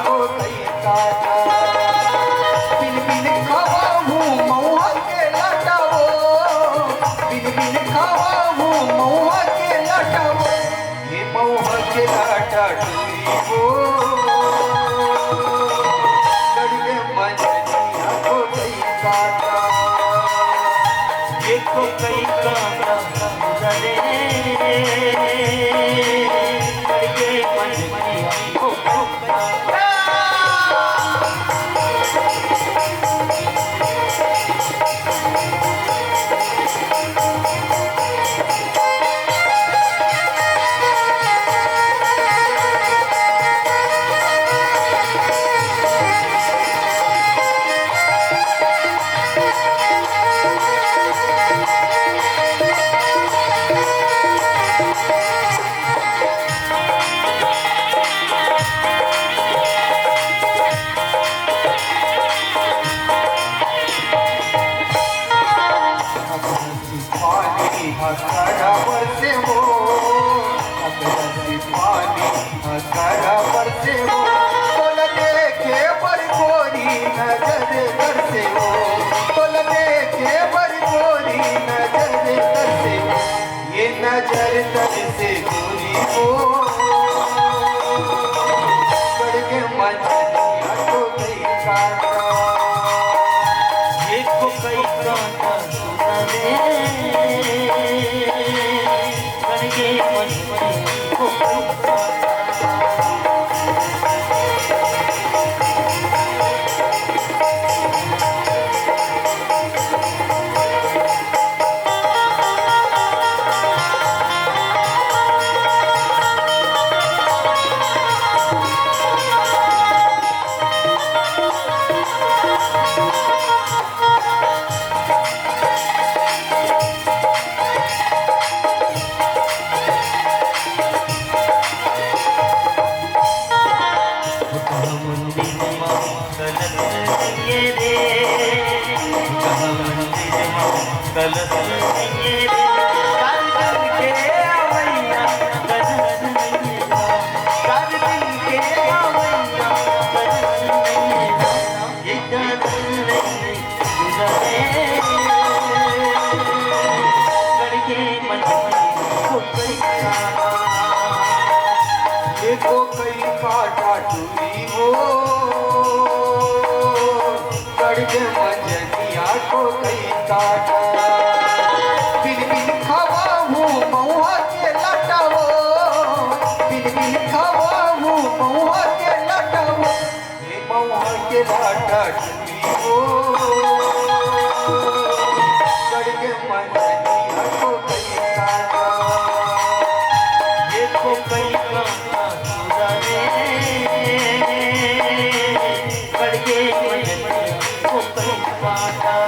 को कई काटा बिन बिन खावा हूँ महुआ के लाटा वो बिन बिन खावा हूँ महुआ के लाटा वो ये महुआ के लाटा टूरी वो कड़वे मंजरिया को कई काटा ये को कई काटा रे करके मंजरिया को हकारा बरसे हो पानी हकारा बरसे हो बोल देखे पर गोरी नजर करसे हो बोल देखे पर गोरी नजर करसे हो ये नजर करसे गोरी हो करके मंजरिया को कई काटा ये को कई काटा रे करके मंजरिया को कलश ये कर के आवैया कलश नहीं कर के आवैया कलश नहीं ये कर नहीं गुजरे करके मंजरिया को कई काटा ये को कई काटा टूरी हो करके मंजरिया को कई काटा बिन बिन खावा हूँ महुआ के लाटा वो बिन बिन खावा हूँ महुआ के लाटा वो ये महुआ के लाटा टूरी हो करके मंजरिया को कई काटा ये को कई काटा रे करके मंजरिया को कई काटा